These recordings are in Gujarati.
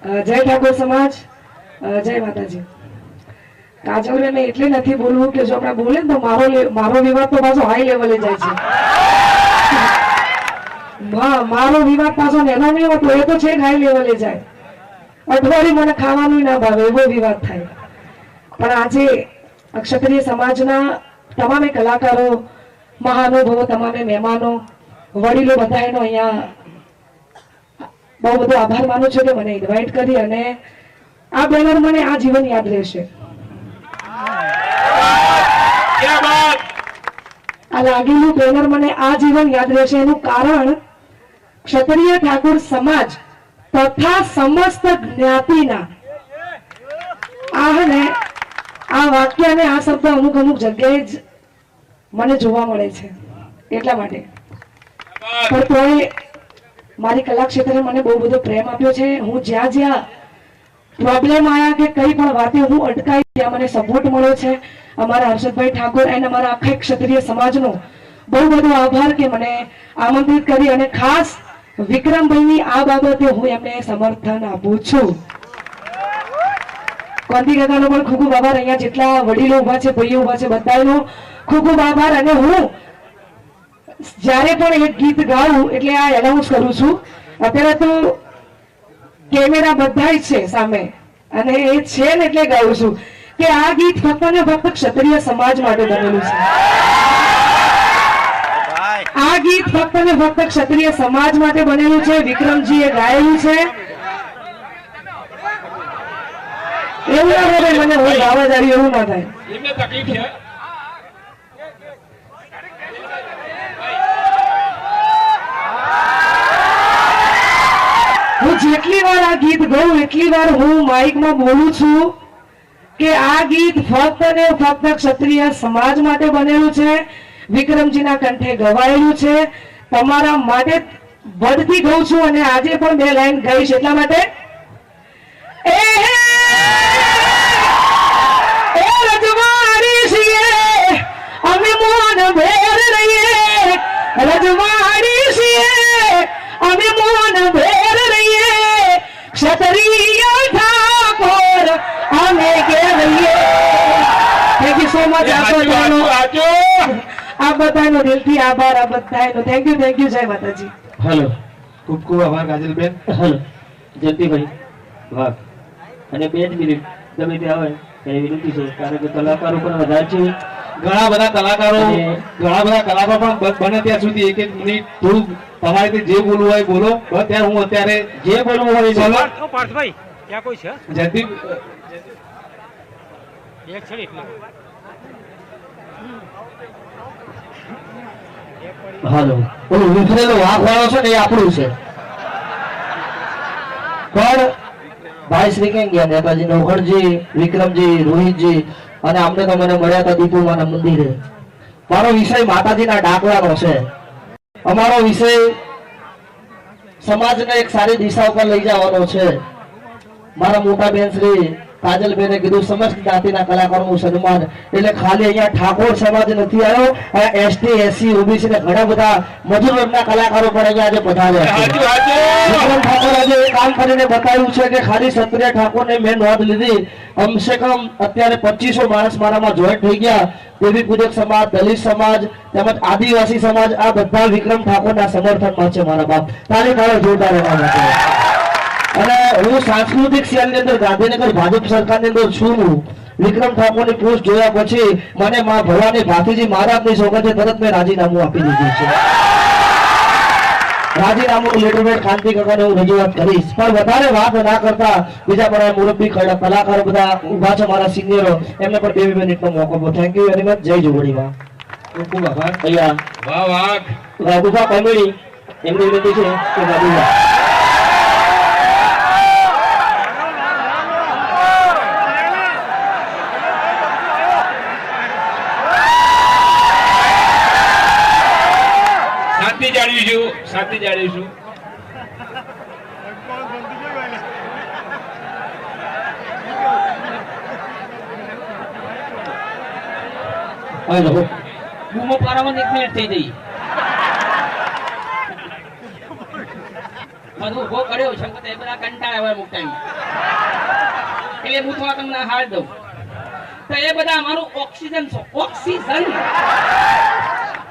જય ઠાકોર સમાજ, જય માતાજી. કાજલને મેં એટલે નથી બોલવું કે જો આપણે બોલે ને તો મારો વિવાદ તો પાછો હાઈ લેવલે જાય છે. મારો વિવાદ પાછો નેનો નહીં હોતો, એ તો છે હાઈ લેવલે જાય. અઠવાડિયું મને ખાવાનું ના ભાવે એવો વિવાદ થાય. પણ આજે ક્ષત્રિય સમાજના તમામે કલાકારો, મહાનુભાવો, તમામે મહેમાનો, વડીલો બધાનો અહીંયા બહુ બધો આભાર માનું છું કે મને ઇન્વાઇટ કરી અને આ બેનર મને આ જીવન યાદ રહેશે. આ લાગેલું બેનર મને આ જીવન યાદ રહેશે. એનું કારણ ક્ષત્રિય ઠાકોર સમાજ તથા સમસ્ત જ્ઞાતિના આ વાક્ય અને આ શબ્દ અમુક જગ્યાએ જ મને જોવા મળે છે. એટલા માટે પણ તોય મારી કલા ક્ષેત્રે મને બહુ બધો પ્રેમ આપ્યો છે. હું જ્યાં જ્યાં પ્રોબ્લેમ આવ્યા કે કઈ પણ વાતે હું અટકાઈ ત્યાં મને સપોર્ટ મળ્યો છે. અમારા હર્ષદભાઈ ઠાકોર અને અમારા આખા ક્ષત્રિય સમાજનો બહુ બધો આભાર કે મને આમંત્રિત કરી અને ખાસ વિક્રમભાઈની આ બાબતે હું એમને સમર્થન આપું છું. કોંતી કાકાનો પણ ખૂબ ખૂબ આભાર. અહીંયા જેટલા વડીલો ઉભા છે, ભાઈઓ ઉભા છે, બધાનો ખૂબ ખૂબ આભાર. અને હું જ્યારે પણ એક ગીત ગાઉં એટલે આ એનાઉન્સ કરું છું. અત્યારે તો કેમેરા બધા જ છે સામે અને એ છે ને એટલે ગાઉં છું કે આ ગીત ફક્ત ને ફક્ત ક્ષત્રિય સમાજ માટે બનેલું છે. આ ગીત ફક્ત ને ફક્ત ક્ષત્રિય સમાજ માટે બનેલું છે. વિક્રમજીએ ગાયેલું છે. એવું ના હોય મને હું ગાવા જારી એવું ના થાય. એમને તકલીફ છે. હું જેટલી વાર આ ગીત ગાઉં એટલી વાર હું માઇકમાં બોલું છું કે આ ગીત ફક્ત ને ફક્ત ક્ષત્રિય સમાજ માટે બનેલું છે. વિક્રમજીના કંઠે ગવાયેલું છે. તમારા માટે વધતી ગાઉં છું અને આજે પણ બે લાઈન ગાઈશ. એટલા માટે રજવાડી છીએ અમે મોન ભેર રહીએ, રજવાડી છીએ અમે મોન ભેર રહીએ, ક્ષત્રિય ઠાકોર અમે કહેવાઈએ. Thank you so much. આ બધાનો દિલથી આભાર. આ બધાનો થેન્ક યુ. જય માતાજી. હેલો, ખૂબ ખૂબ આભાર કાજલબેન. હેલો જયંતિભાઈ વાહ. અને 2 મિનિટ તમે ત્યાં આવે એ વિનંતી છે, કારણ કે કલાકારો પણ વધારે છે. ઘણા બધા કલાકારો પણ બને ત્યાં સુધી 1 મિનિટ થોડું તમારે જે બોલવું હોય બોલો. અત્યારે હું અત્યારે જે બોલવું હોય બોલો. પાર્થભાઈ ક્યાં કોઈ છે? જયંતિ એક છે એટલે હાલો, ઓલું વિખરેલો વાઘ વાળો છે ને એ આપણું છે. પણ ભાઈ શ્રી કેમ ગયા નેતાજી નવઘણજી, વિક્રમજી, રોહિતજી અને અમને તો મને મળ્યા હતા દીપુમાના મંદિરે. મારો વિષય માતાજીના ડાકલાનો છે. અમારો વિષય સમાજને એક સારી દિશા ઉપર લઈ જવાનો છે. મારા મોટા બેન શ્રી કાજલબેને કીધું સમસ્ત જ્ઞાતિના કલાકારોનું સન્માન એટલે ખાલી અહીંયા ઠાકોર સમાજ નથી આવ્યો, એસટી, એસસી, ઓબીસી ને ઘણા બધા મજૂર વર્ગના કલાકારો પણ અહીંયા આજે પધાર્યા છે. વિક્રમ ઠાકોર આજે એ કામ કરીને બતાવ્યું છે કે ખાલી ક્ષત્રિય ઠાકોરને મેં નોંધ લીધી. કમસે કમ અત્યારે 2500 માણસ મારામાં જોઈન્ટ થઈ ગયા. દેવી પૂજક સમાજ, દલિત સમાજ તેમજ આદિવાસી સમાજ આ બધા વિક્રમ ઠાકોરના સમર્થનમાં છે. મારા બાપ તારી મારો જોરદાર એના માટે. અને હું સાંસ્કૃતિક સેલની અંદર ગાંધીનગર ભાજપ સરકારની અંદર છું. વિક્રમ ઠાકોરની પોસ્ટ જોયા પછી મને માં ભવાની ભાતીજી મહારાજની સોગંદે તરત મેં રાજીનામું આપી દીધું છે. રાજીનામું લેટરપેડ કાંતિ કાકાને હું રજૂઆત કરીશ. પણ વધારે વાત ના કરતા બીજા બધા મુરબ્બી કલાકારો બધા ઉભા છે, મારા સિનિયરો, એમને પણ 2 મિનિટનો મોકો આપો. Thank you very much. જય જોગડીમાં. ખૂબ ખૂબ આભાર. અહીંયા વાઘુભા કોમેડી એમની વિનંતી છે કે વાઘુભા શાંતિ જાળવીશું. બૂમો પાડવામાં 1 મિનિટ થઈ ગઈ. બધું ઉભો કર્યો છે કે તે બધા કંટાળ્યા હોય અમુક ટાઈમ એટલે હું થોડા તમને હાલ દઉં તો એ બધા અમારું ઓક્સિજન છે ઓક્સિજન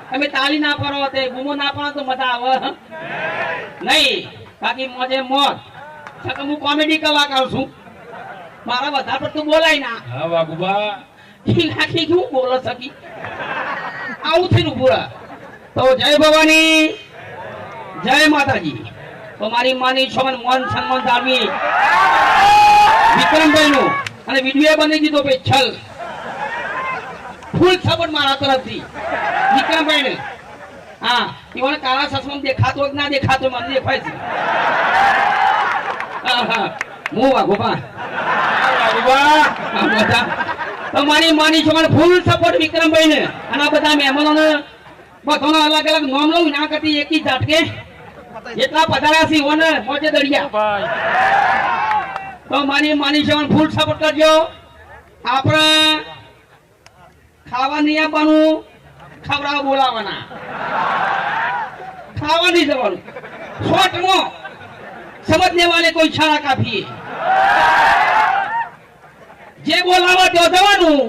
તમે તાળી ના પાડો તે ગુમો ના પાડો તો મજા આવે નહીં બાકી મોજે મોજ છતાં હું કોમેડી કલાકાર છું મારા વધારે પડતું બોલાય ના હા વાઘુબા નાખી શું બોલો સકી આવું થઈને ઉભું રહે. તો જય ભવાની જય માતાજી. તો મારી માની છોમન મોન સન્માન જાળવી વિક્રમભાઈ નું અને વિડીયો બની દીધો ભાઈ છલ ફૂલ સપોર્ટ મારા તરફથી વિક્રમભાઈ ને. હા એવાને કાળા સસમાં દેખાતો હોય કે ના દેખાતો મને દેખાય છે. હા હા હું વાઘોબા વાઘુબા તમારી માની છોકરાને ફૂલ સપોર્ટ વિક્રમભાઈ ને અને આ બધા મહેમાનોને બધાના અલગ અલગ નામ લઉં ના કરતી એકી ઝાટકે એટલા પધાર્યા છે ઓને મોજે દરિયા. તો માની છોકરાને ફૂલ સપોર્ટ કરજો. આપણે ખાવા નહીં આપવાનું ખવડાવ બોલાવાના ખાવા નહીં જવાનું શોર્ટમાં સમજને વાલે કોઈ છાણા કાફી જે બોલાવા તે જવાનું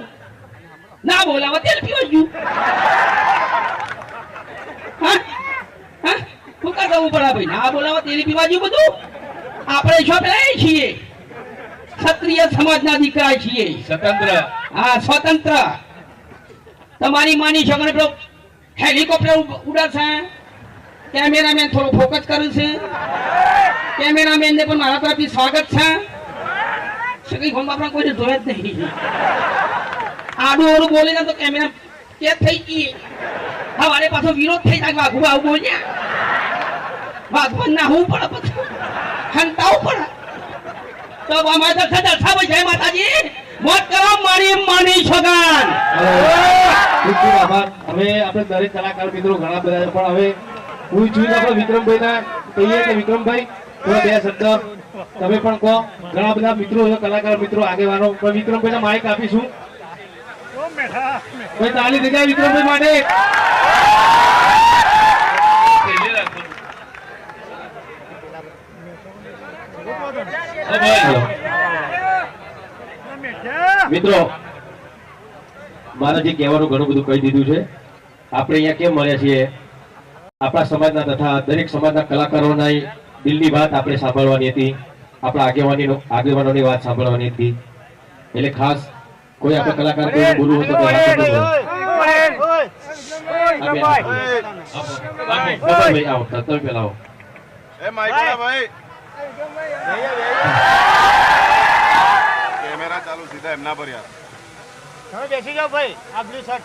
ના બોલાવા તેલ પીવા ગયું. હા હા શું કા જવું પડે ભાઈ ના બોલાવા તેલ પીવા ગયું બધું. આપણે છો પેલા છીએ ક્ષત્રિય સમાજના દીકરા છીએ સ્વતંત્ર હા સ્વતંત્ર. તમારી માની છોકરાને પેલો હેલિકોપ્ટર ઉડાડશે કેમેરામેન થોડો ફોકસ કરે છે કેમેરામેન ને પણ મારા તરફથી સ્વાગત છે. સગી ફોન આપણે કોઈ જોયા જ નહીં આડું ઓરું બોલીને તો કેમેરા કે થઈ ગઈ હવારે પાછો વિરોધ થઈ જાય વાઘુબા આવું બોલ્યા વાઘુબા ના હું પડે પછી હંતાવું પડે. તો અમારે તો સદા સાબ જય માતાજી મોત કરો મારી માની છોકરાન. ખૂબ ખૂબ આભાર. હવે આપણે દરેક કલાકાર મિત્રો ઘણા બધા છે પણ હવે હું ઈચ્છું છું આપણે વિક્રમભાઈ ના કહીએ કે વિક્રમભાઈ થોડા બે શબ્દ તમે પણ કહો. ઘણા બધા મિત્રો છે કલાકાર મિત્રો આગેવાનો પણ વિક્રમભાઈ માઇક આપીશું. કોઈ તાળી થઈ જાય વિક્રમભાઈ માટે. મિત્રો મારે જે કહેવાનું ઘણું બધું કહી દીધું છે. આપણે અહીંયા કેમ મળ્યા છીએ આપણા સમાજના તથા દરેક સમાજના કલાકારોના દિલની વાત આપણે સાંભળવાની હતી. આપણા આગેવાનોની વાત સાંભળવાની હતી. એટલે ખાસ કોઈ આપણા કલાકાર કોઈ બોલવું હોય તો કોઈ હાથ ઊંચો કરો. ભાઈ આવો તમે પેલા આવો. કેમેરા ચાલુ સીધા એમના પર યાર તમે બેસી જાઓ ભાઈ આ બ્લુ શર્ટ